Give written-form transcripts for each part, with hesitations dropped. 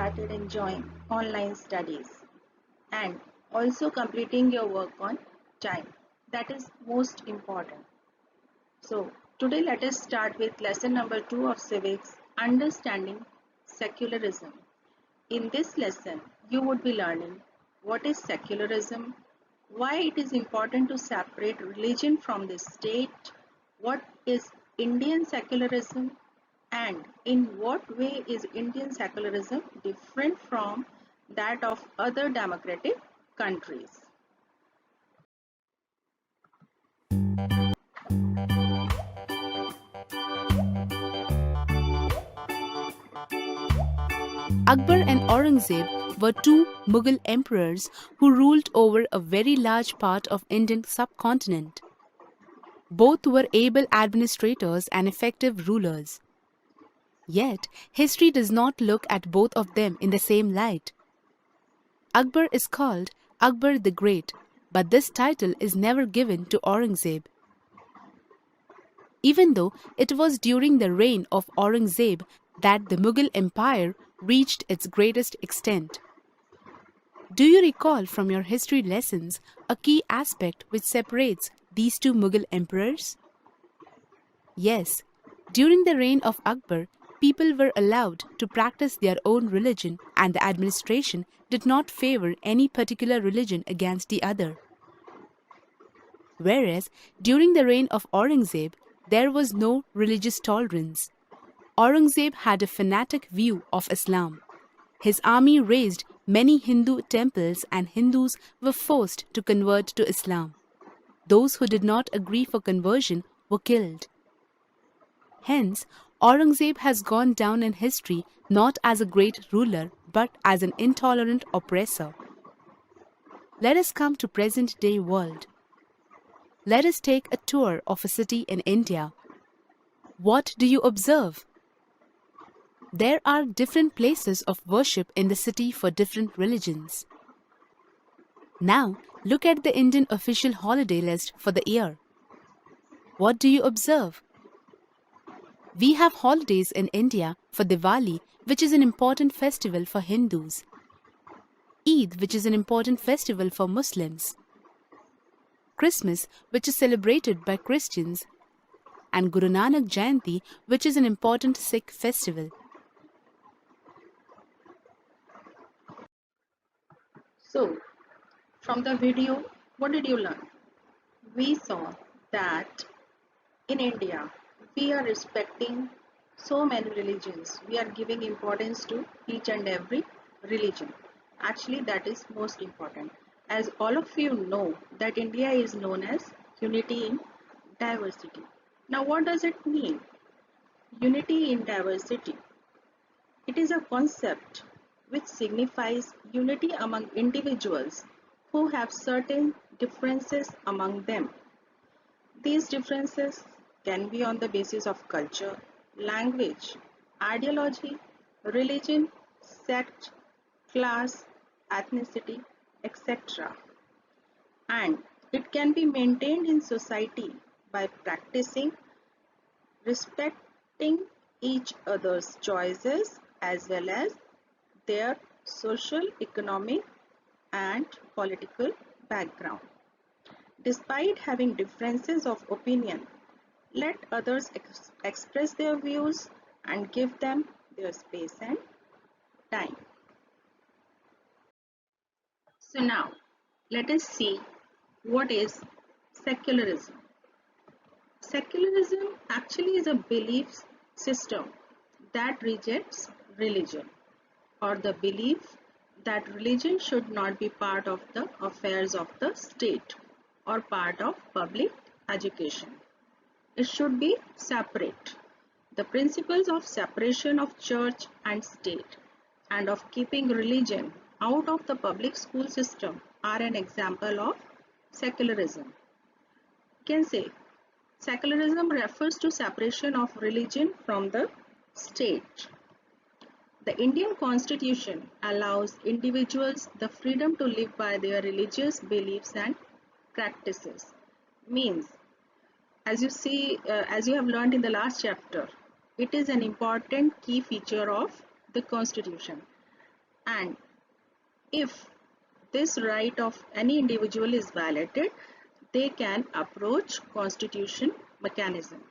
started enjoying online studies and also completing your work on time. That is most important. So, today let us start with lesson number 2 of civics, understanding secularism. In this lesson, you would be learning what is secularism, why it is important to separate religion from the state, what is Indian secularism, and in what way is Indian secularism different from that of other democratic countries. Akbar and Aurangzeb were two Mughal emperors who ruled over a very large part of Indian subcontinent. Both were able administrators and effective rulers. Yet, history does not look at both of them in the same light. Akbar is called Akbar the Great, but this title is never given to Aurangzeb. Even though it was during the reign of Aurangzeb that the Mughal Empire reached its greatest extent. Do you recall from your history lessons a key aspect which separates these two Mughal emperors? Yes, during the reign of Akbar, people were allowed to practice their own religion and the administration did not favor any particular religion against the other. Whereas during the reign of Aurangzeb, there was no religious tolerance. Aurangzeb had a fanatic view of Islam. His army razed many Hindu temples and Hindus were forced to convert to Islam. Those who did not agree for conversion were killed. Hence, Aurangzeb has gone down in history not as a great ruler but as an intolerant oppressor. Let us come to present-day world. Let us take a tour of a city in India. What do you observe? There are different places of worship in the city for different religions. Now, look at the Indian official holiday list for the year. What do you observe? We have holidays in India for Diwali, which is an important festival for Hindus, Eid, which is an important festival for Muslims, Christmas, which is celebrated by Christians, and Guru Nanak Jayanti, which is an important Sikh festival. So, from the video, what did you learn? We saw that in India, we are respecting so many religions. We are giving importance to each and every religion. Actually, that is most important. As all of you know, that India is known as unity in diversity. Now, what does it mean? Unity in diversity. It is a concept which signifies unity among individuals who have certain differences among them. These differences can be on the basis of culture, language, ideology, religion, sect, class, ethnicity, etc. And it can be maintained in society by practicing respecting each other's choices as well as their social, economic, and political background. Despite having differences of opinion, let others express their views and give them their space and time. So now, let us see what is secularism. Secularism actually is a belief system that rejects religion, or the belief that religion should not be part of the affairs of the state or part of public education. It should be separate. The principles of separation of church and state and of keeping religion out of the public school system are an example of secularism. You can say secularism refers to separation of religion from the state. The Indian Constitution allows individuals the freedom to live by their religious beliefs and practices. Means, as you have learned in the last chapter, it is an important key feature of the Constitution and if this right of any individual is violated, they can approach constitution mechanism.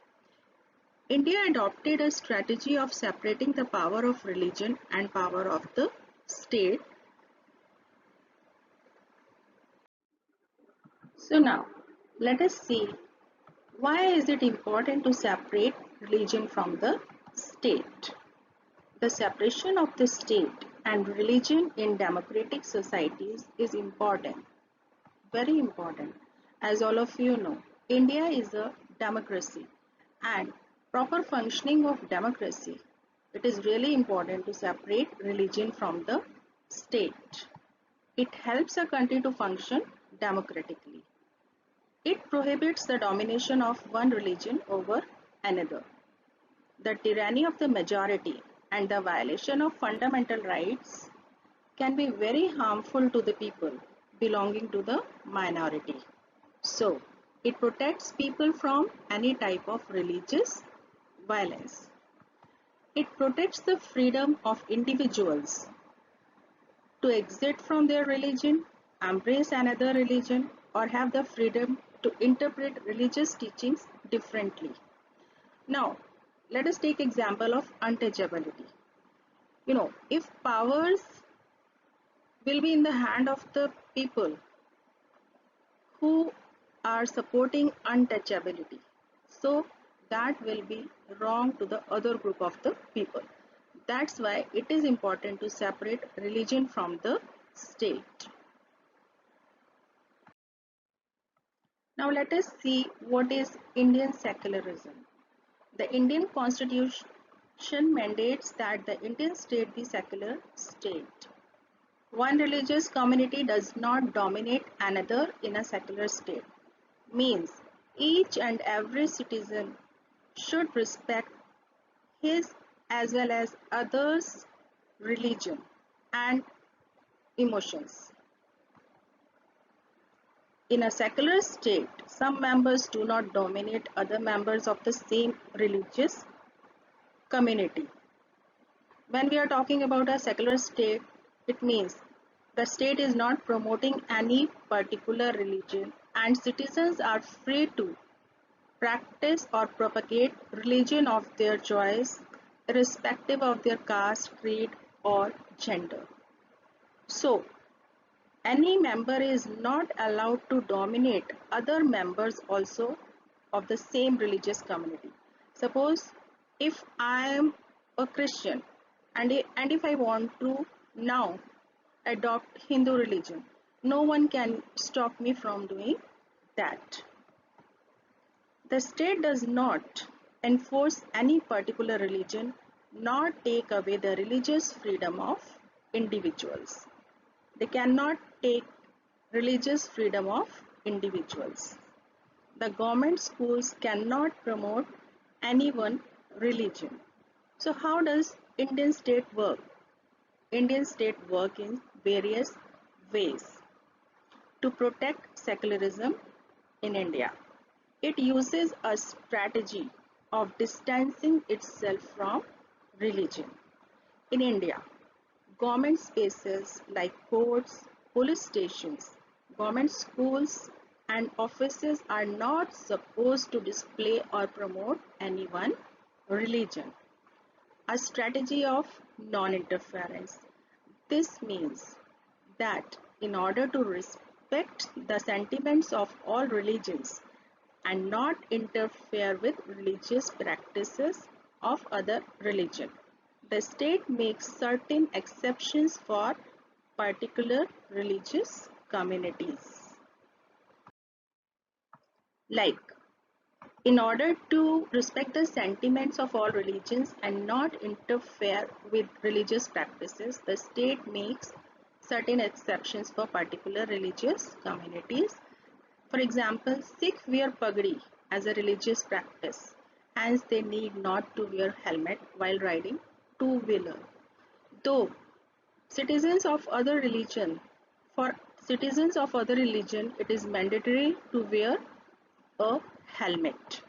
India adopted a strategy of separating the power of religion and power of the state. So now, let us see why is it important to separate religion from the state. The separation of the state and religion in democratic societies is important, very important. As all of you know, India is a democracy, and proper functioning of democracy, it is really important to separate religion from the state. It helps a country to function democratically. It prohibits the domination of one religion over another. The tyranny of the majority and the violation of fundamental rights can be very harmful to the people belonging to the minority. So, it protects people from any type of religious violence. It protects the freedom of individuals to exit from their religion, embrace another religion, or have the freedom to interpret religious teachings differently. Now, let us take example of untouchability. If powers will be in the hand of the people who are supporting untouchability, so that will be wrong to the other group of the people. That's why it is important to separate religion from the state. Now let us see what is Indian secularism. The Indian constitution mandates that the Indian state be secular state. One religious community does not dominate another in a secular state. Means each and every citizen should respect his as well as others' religion and emotions. In a secular state, some members do not dominate other members of the same religious community. When we are talking about a secular state, it means the state is not promoting any particular religion and citizens are free to practice or propagate religion of their choice irrespective of their caste, creed or gender. So, any member is not allowed to dominate other members also of the same religious community. Suppose if I am a Christian and if I want to now adopt Hindu religion, no one can stop me from doing that. The state does not enforce any particular religion nor take away the religious freedom of individuals. They cannot take religious freedom of individuals. The government schools cannot promote any one religion. So how does Indian state work? Indian state work in various ways to protect secularism in India. It uses a strategy of distancing itself from religion. In India, government spaces like courts, police stations, government schools and offices are not supposed to display or promote any one religion. A strategy of non-interference. This means that in order to respect the sentiments of all religions and not interfere with religious practices of other religion, the state makes certain exceptions for particular religious communities. Like, in order to respect the sentiments of all religions and not interfere with religious practices, the state makes certain exceptions for particular religious communities. For example, Sikhs wear pagdi as a religious practice, hence they need not to wear helmet while riding two-wheeler. Though citizens of other religion, for citizens of other religion, it is mandatory to wear a helmet.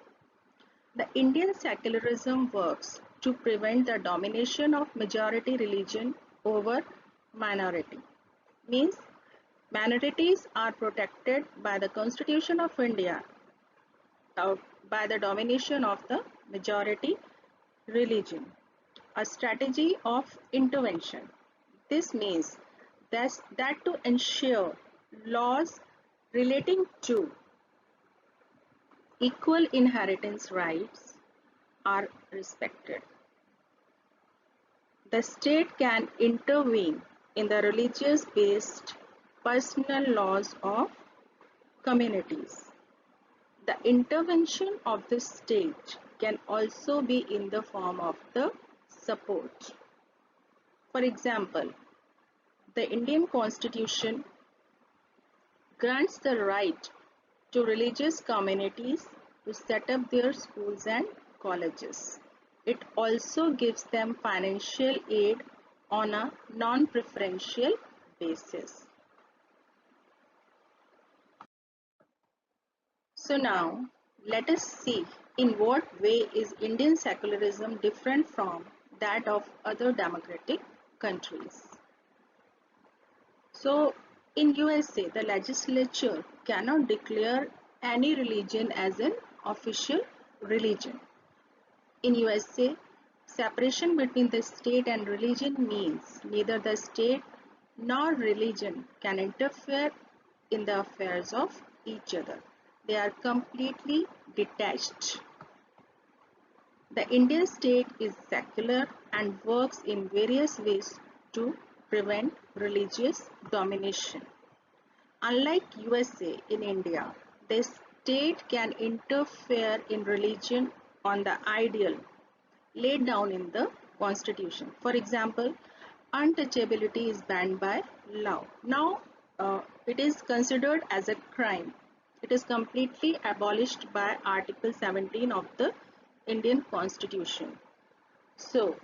The Indian secularism works to prevent the domination of majority religion over minority. Means minorities are protected by the Constitution of India by the domination of the majority religion. A strategy of intervention. This means that to ensure laws relating to equal inheritance rights are respected. The state can intervene in the religious-based personal laws of communities. The intervention of the state can also be in the form of the support. For example, the Indian Constitution grants the right to religious communities to set up their schools and colleges. It also gives them financial aid on a non-preferential basis. So now, let us see in what way is Indian secularism different from that of other democratic countries. So, in USA, the legislature cannot declare any religion as an official religion. In USA, separation between the state and religion means neither the state nor religion can interfere in the affairs of each other. They are completely detached. The Indian state is secular and works in various ways to prevent religious domination. Unlike USA, in India, the state can interfere in religion on the ideal laid down in the Constitution. For example, untouchability is banned by law. Now, it is considered as a crime. It is completely abolished by Article 17 of the Indian Constitution. So,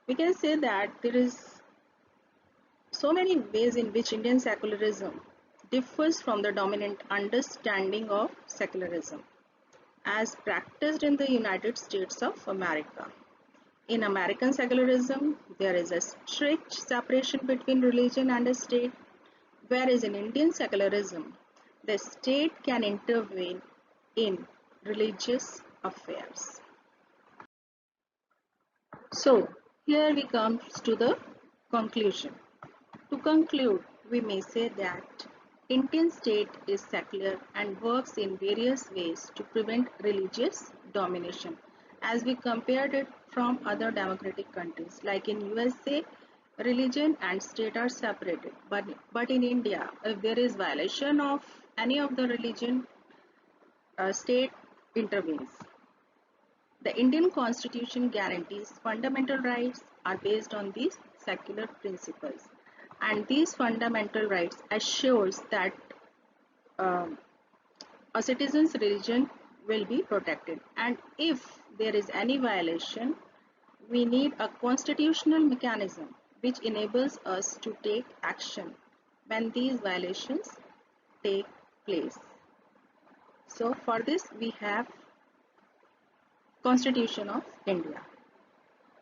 we can say that there is so many ways in which Indian secularism differs from the dominant understanding of secularism as practiced in the United States of America. In American secularism, there is a strict separation between religion and the state, whereas in Indian secularism, the state can intervene in religious affairs. So, here we come to the conclusion. To conclude, we may say that Indian state is secular and works in various ways to prevent religious domination. As we compared it from other democratic countries, like in USA, religion and state are separated. But in India, if there is violation of any of the religion, state intervenes. The Indian Constitution guarantees fundamental rights are based on these secular principles, and these fundamental rights assures that a citizen's religion will be protected, and if there is any violation, we need a constitutional mechanism which enables us to take action when these violations take place. So for this we have Constitution of India.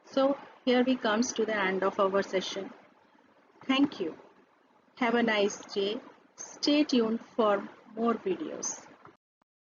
So here we comes to the end of our session. Thank you. Have a nice day. Stay tuned for more videos.